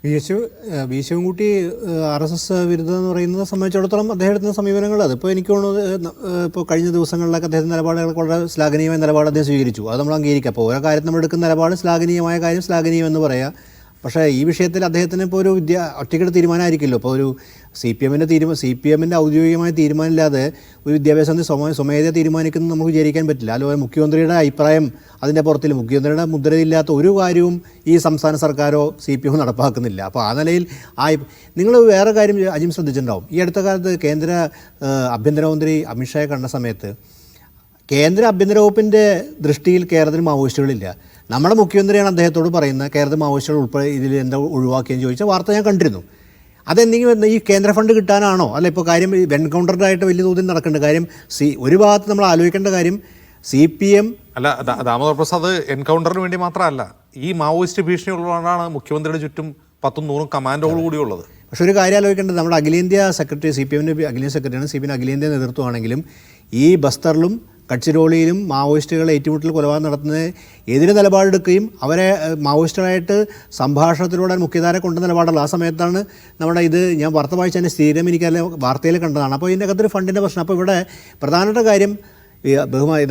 V Sivankutty RSS വിരുദ്ധം എന്ന് പറയുന്നത് സംബന്ധിച്ചിടത്തോളം അദ്ദേഹത്തിൻ്റെ സമീപനങ്ങൾ അതിപ്പോൾ എനിക്ക് തോന്നുന്നു ഇപ്പോൾ കഴിഞ്ഞ ദിവസങ്ങളിലൊക്കെ അദ്ദേഹത്തിൻ്റെ നിലപാടുകൾ വളരെ ശ്ലാഘനീയമായ നിലപാട് അദ്ദേഹം സ്വീകരിച്ചു. അത് നമ്മൾ അംഗീകരിക്കുക. അപ്പോൾ ഓരോ കാര്യത്തിൽ നമ്മൾ എടുക്കുന്ന നിലപാട് ശ്ലാഘനീയമായ കാര്യം ശ്ലാഘനീയമെന്ന് പറയാം. പക്ഷേ ഈ വിഷയത്തിൽ അദ്ദേഹത്തിന് ഇപ്പോൾ ഒരു ഒറ്റയ്ക്കുള്ള തീരുമാനമായിരിക്കില്ലോ. ഇപ്പോൾ ഒരു CPM-ൻ്റെ ഔദ്യോഗികമായ തീരുമാനമില്ലാതെ ഒരു വിദ്യാഭ്യാസത്തിൽ സ്വമേധയാ തീരുമാനിക്കുന്നത് നമുക്ക് വിചാരിക്കാൻ പറ്റില്ല. അതുപോലെ മുഖ്യമന്ത്രിയുടെ അഭിപ്രായം അതിൻ്റെ പുറത്തിൽ മുഖ്യമന്ത്രിയുടെ മുദ്രയില്ലാത്ത ഒരു കാര്യവും ഈ സംസ്ഥാന സർക്കാരോ CPM നടപ്പാക്കുന്നില്ല. അപ്പോൾ ആ നിലയിൽ നിങ്ങൾ വേറെ കാര്യം അജിം ശ്രദ്ധിച്ചിട്ടുണ്ടാവും. ഈ അടുത്ത കാലത്ത് കേന്ദ്ര ആഭ്യന്തരമന്ത്രി അമിത്ഷായെ കണ്ട സമയത്ത് കേന്ദ്ര ആഭ്യന്തര വകുപ്പിൻ്റെ ദൃഷ്ടിയിൽ കേരളത്തിൽ മാവോയിസ്റ്റുകളില്ല. നമ്മുടെ മുഖ്യമന്ത്രിയാണ് അദ്ദേഹത്തോട് പറയുന്നത് കേരളത്തിൽ മാവോയിസ്റ്റുകൾ ഉൾപ്പെടെ ഇതിൽ എന്താ ഒഴിവാക്കിയെന്ന് ചോദിച്ച വാർത്ത ഞാൻ കണ്ടിരുന്നു. അതെന്തെങ്കിലും ഈ കേന്ദ്ര ഫണ്ട് കിട്ടാനാണോ അല്ല ഇപ്പോൾ കാര്യം എൻകൗണ്ടറായിട്ട് വലിയ തോതിൽ നടക്കേണ്ട കാര്യം ഒരു ഭാഗത്ത് നമ്മൾ ആലോചിക്കേണ്ട കാര്യം CPM അല്ല. ദാമോദർ പ്രസാദ് എൻകൗണ്ടറിന് വേണ്ടി മാത്രമല്ല, ഈ മാവോയിസ്റ്റ് ഭീഷണി ഉള്ളതാണ് മുഖ്യമന്ത്രിയുടെ ചുറ്റും 10-100 കമാൻഡോകൾ കൂടിയുള്ളത്. പക്ഷെ ഒരു കാര്യം ആലോചിക്കേണ്ടത് നമ്മുടെ അഖിലേന്ത്യാ സെക്രട്ടറി CPM-ൻ്റെ അഖിലേന്ത്യാ സെക്രട്ടറിയാണ്. CPM അഖിലേന്ത്യാ നേതൃത്വമാണെങ്കിലും ഈ ബസ്തറിലും കഡ്ചിരോളിയിലും മാവോയിസ്റ്റുകളെ ഏറ്റുമുട്ടൽ കൊലപാതകം നടത്തുന്നത് എതിരെ നിലപാടെടുക്കുകയും അവരെ മാവോയിസ്റ്റുകളായിട്ട് സംഭാഷണത്തിലൂടെ മുഖ്യധാര കൊണ്ട നിലപാടുള്ള ആ സമയത്താണ് നമ്മുടെ ഞാൻ വാർത്ത വായിച്ചതിൻ്റെ സ്ഥിരം എനിക്കല്ല വാർത്തയിൽ കണ്ടതാണ്. അപ്പോൾ ഇതിൻ്റെ അകത്തൊരു ഫണ്ടിൻ്റെ പ്രശ്നം. അപ്പോൾ ഇവിടെ പ്രധാനപ്പെട്ട കാര്യം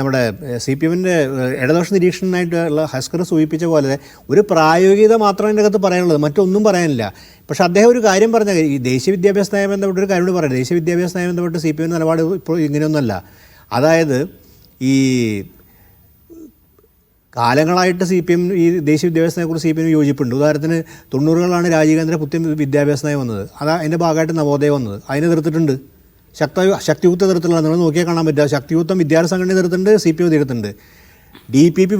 നമ്മുടെ CPM-ൻ്റെ ഇടതുപക്ഷ നിരീക്ഷണനായിട്ടുള്ള ഹസ്കർ സൂചിപ്പിച്ച പോലെ ഒരു പ്രായോഗികത മാത്രമേ ഇതിൻ്റെ അകത്ത് പറയാനുള്ളത്, മറ്റൊന്നും പറയാനില്ല. പക്ഷേ അദ്ദേഹം ഒരു കാര്യം പറഞ്ഞ ഈ ദേശീയ വിദ്യാഭ്യാസ നയം ബന്ധപ്പെട്ട ഒരു കാര്യം പറയാം. ദേശീയ വിദ്യാഭ്യാസ നയം ബന്ധപ്പെട്ട് CPM നിലപാട് ഇപ്പോൾ ഇങ്ങനെയൊന്നുമല്ല. അതായത് ഈ കാലങ്ങളായിട്ട് CPM ഈ ദേശീയ വിദ്യാഭ്യാസ നയത്തെക്കുറിച്ച് CPM യോജിപ്പുണ്ട്. ഉദാഹരണത്തിന് 90കളിലാണ് രാജീവ് ഗാന്ധിയുടെ പുതിയ വിദ്യാഭ്യാസ നയം വന്നത്. അതിൻ്റെ ഭാഗമായിട്ട് നവോദയ വന്നത്. അതിനെ എതിർത്തിട്ടുണ്ട്. ശക്തിയുക്ത എതിർത്തുള്ള നിങ്ങൾ നോക്കിയാൽ കാണാൻ പറ്റുക. ശക്തിയുക്തം വിദ്യാർത്ഥി സംഘടന എതിർത്തിട്ടുണ്ട്, CPM എതിർത്തിട്ടുണ്ട്. DPP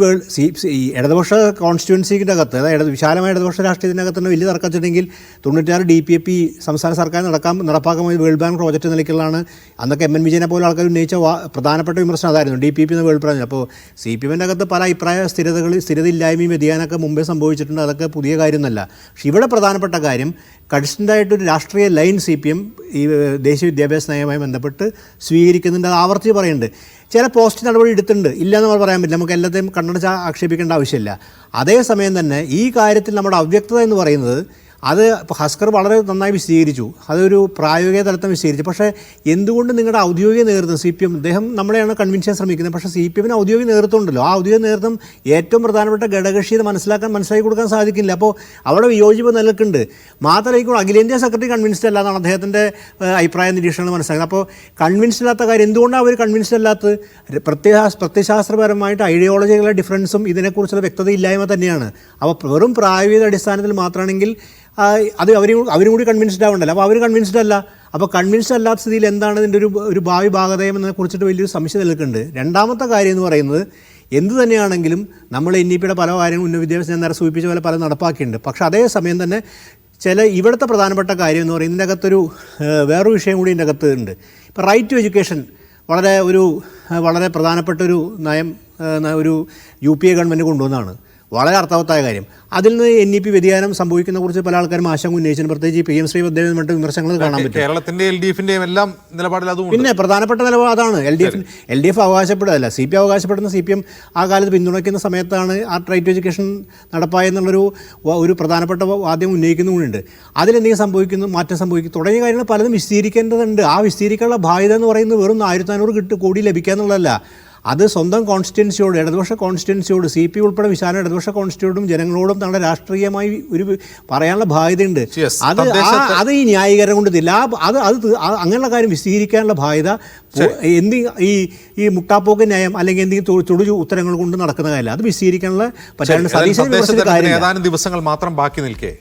ഈ ഇടതുപക്ഷ കോൺസ്റ്റിറ്റ്യുവൻസിൻ്റെ അകത്ത് അതായത് വിശാലമായ ഇടതുപക്ഷ രാഷ്ട്രീയത്തിൻ്റെ അകത്തുള്ള വലിയ തർക്കച്ചിട്ടുണ്ടെങ്കിൽ 96 DPP സംസ്ഥാന സർക്കാർ നടപ്പാക്കാൻ വേൾഡ് ബാങ്ക് പ്രോജക്റ്റ് നിലയ്ക്കുള്ളതാണ്. അന്നൊക്കെ MN വിജയനെ പോലെ ആൾക്കാർ ഉന്നയിച്ച പ്രധാനപ്പെട്ട വിമർശനം അതായിരുന്നു DPP എന്ന് വേൾഡ് ബാങ്ക്. അപ്പോൾ CPM-ൻ്റെ അകത്ത് പല അഭിപ്രായ സ്ഥിരതയില്ലായ്മയും വ്യതിയാനമൊക്കെ മുമ്പേ സംഭവിച്ചിട്ടുണ്ട്. അതൊക്കെ പുതിയ കാര്യമൊന്നുമല്ല. പക്ഷേ ഇവിടെ പ്രധാനപ്പെട്ട കാര്യം കൺസിസ്റ്റൻ്റായിട്ടൊരു രാഷ്ട്രീയ ലൈൻ CPM ഈ ദേശീയ വിദ്യാഭ്യാസ നയവുമായി ബന്ധപ്പെട്ട് സ്വീകരിക്കുന്നുണ്ട്. അത് ആവർത്തി പറയുന്നുണ്ട്. ചില പോസ്റ്റ് നടപടി എടുത്തിട്ടുണ്ട്, ഇല്ലയെന്ന് നമ്മൾ പറയാൻ പറ്റില്ല. നമുക്ക് എല്ലാത്തെയും കണ്ണടച്ച് ആക്ഷേപിക്കേണ്ട ആവശ്യമില്ല. അതേസമയം തന്നെ ഈ കാര്യത്തിൽ നമ്മുടെ അവ്യക്തത എന്ന് പറയുന്നത് അത് ഇപ്പോൾ ഹസ്കർ വളരെ നന്നായി വിശദീകരിച്ചു. അതൊരു പ്രായോഗിക തലത്തിൽ വിശദീകരിച്ചു. പക്ഷേ എന്തുകൊണ്ട് നിങ്ങളുടെ ഔദ്യോഗിക നേതൃത്വം CPM അദ്ദേഹം നമ്മളെയാണ് കൺവിൻസ് ചെയ്യാൻ ശ്രമിക്കുന്നത്. പക്ഷേ CPM-ന് ഔദ്യോഗിക നേതൃത്വം ഉണ്ടല്ലോ. ആ ഔദ്യോഗിക നേതൃത്വം ഏറ്റവും പ്രധാനപ്പെട്ട ഘടകകക്ഷിയെ മനസ്സിലാക്കി കൊടുക്കാൻ സാധിക്കില്ല. അപ്പോൾ അവിടെ വിയോജിപ്പ് നിലനിൽക്കുന്നുണ്ട്. മാത്രമല്ല അഖിലേന്ത്യാ സെക്രട്ടറി കൺവിൻസ്ഡ് അല്ല എന്നാണ് അദ്ദേഹത്തിൻ്റെ അഭിപ്രായ നിരീക്ഷണങ്ങൾ മനസ്സിലാക്കുന്നത്. അപ്പോൾ കൺവിൻസ്ഡ് അല്ലാത്ത കാര്യം എന്തുകൊണ്ടാണ് അവർ കൺവിൻസ്ഡ് അല്ലാത്തത്? പ്രത്യയശാസ്ത്രപരമായിട്ട് ഐഡിയോളജികളുടെ ഡിഫറൻസും ഇതിനെക്കുറിച്ചുള്ള വ്യക്തതയില്ലായ്മ തന്നെയാണ്. അപ്പോൾ വെറും പ്രായോഗിക അടിസ്ഥാനത്തിൽ മാത്രമാണെങ്കിൽ അത് അവരും കൂടി കൺവിൻസ്ഡ് ആവണ്ടല്ലോ. അപ്പോൾ അവർ കൺവിൻസ്ഡ് അല്ല. അപ്പോൾ കൺവിൻസ്ഡ് അല്ലാത്ത സ്ഥിതിയിൽ എന്താണ് ഇതിൻ്റെ ഒരു ഭാവി ഭാഗതയം എന്നതിനെ കുറിച്ചിട്ട് വലിയൊരു സംശയം നിൽക്കുന്നുണ്ട്. രണ്ടാമത്തെ കാര്യം എന്ന് പറയുന്നത് എന്ത് തന്നെയാണെങ്കിലും നമ്മൾ NEP-യുടെ പല കാര്യങ്ങളും ഉന്നത വിദ്യാഭ്യാസം ഞാൻ നേരെ സൂചിപ്പിച്ച പോലെ പല നടപ്പാക്കിയിട്ടുണ്ട്. പക്ഷേ അതേസമയം തന്നെ ഇവിടുത്തെ പ്രധാനപ്പെട്ട കാര്യം എന്ന് പറയുന്നത് ഇതിൻ്റെ അകത്തൊരു വേറൊരു വിഷയം കൂടി ഇതിൻ്റെ അകത്ത് ഉണ്ട്. ഇപ്പോൾ റൈറ്റ് ടു എഡ്യൂക്കേഷൻ വളരെ പ്രധാനപ്പെട്ടൊരു നയം ഒരു UPA ഗവൺമെൻറ് കൊണ്ടുവന്നതാണ്. വളരെ അർത്ഥവത്തായ കാര്യം. അതിൽ നിന്ന് NEP വ്യതിയാനം സംഭവിക്കുന്ന കുറിച്ച് പല ആൾക്കാരും ആശങ്ക ഉന്നയിച്ചു. പ്രത്യേകിച്ച് PM ശ്രീപദേവൻ മറ്റ് വിമർശനങ്ങൾ കാണാൻ പറ്റും. കേരളത്തിൻ്റെ LDF-ൻ്റെയും എല്ലാം നിലപാടിൽ അതും പിന്നെ പ്രധാനപ്പെട്ട നിലപാട് അതാണ്. LDF അവകാശപ്പെടുകയല്ല, CPM അവകാശപ്പെടുന്ന CPM ആ കാലത്ത് പിന്തുണയ്ക്കുന്ന സമയത്താണ് ആ റൈറ്റ് ടു എഡ്യൂക്കേഷൻ നടപ്പായെന്നുള്ളൊരു പ്രധാനപ്പെട്ട വാദ്യം ഉന്നയിക്കുന്നുമുണ്ട്. അതിലെന്തെങ്കിലും മാറ്റം സംഭവിക്കും തുടങ്ങിയ കാര്യങ്ങൾ പലതും വിശദീകരിക്കേണ്ടതുണ്ട്. ആ വിശദീകരിക്കാനുള്ള ബാധ്യത എന്ന് പറയുന്നത് വെറും 1400 കോടി ലഭിക്കുക എന്നുള്ളതല്ല. അത് സ്വന്തം കോൺസ്റ്റിറ്റ്യുവൻസിയോട് ഇടതുപക്ഷ കോൺസ്റ്റിറ്റ്യുവൻസിയോട് CPM ഉൾപ്പെടെ വിശാല ഇടതുപക്ഷ കോൺസ്റ്റിറ്റ്യൂട്ടും ജനങ്ങളോടും തങ്ങളുടെ രാഷ്ട്രീയമായി ഒരു പറയാനുള്ള ബാധ്യതയുണ്ട്. അത് ഈ ന്യായീകരണം കൊണ്ടില്ല. അങ്ങനെയുള്ള കാര്യം വിശദീകരിക്കാനുള്ള ബാധ്യത ഈ മുട്ടാപ്പോക്ക് ന്യായം അല്ലെങ്കിൽ എന്തെങ്കിലും തൊടു ഉത്തരങ്ങൾ കൊണ്ട് നടക്കുന്ന കാര്യമില്ല. അത് വിശദീകരിക്കാനുള്ള ഏതാനും ദിവസങ്ങൾ മാത്രം ബാക്കി നിൽക്കെ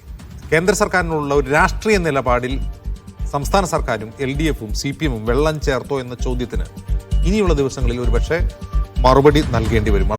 കേന്ദ്ര സർക്കാരിനുള്ള ഒരു രാഷ്ട്രീയ നിലപാടിൽ സംസ്ഥാന സർക്കാരും LDF-ഉം CPM-ഉം വെള്ളം ചേർത്തോ എന്ന ചോദ്യത്തിന് ഇനിയുള്ള ദിവസങ്ങളിൽ ഒരുപക്ഷെ മറുപടി നൽകേണ്ടി വരും.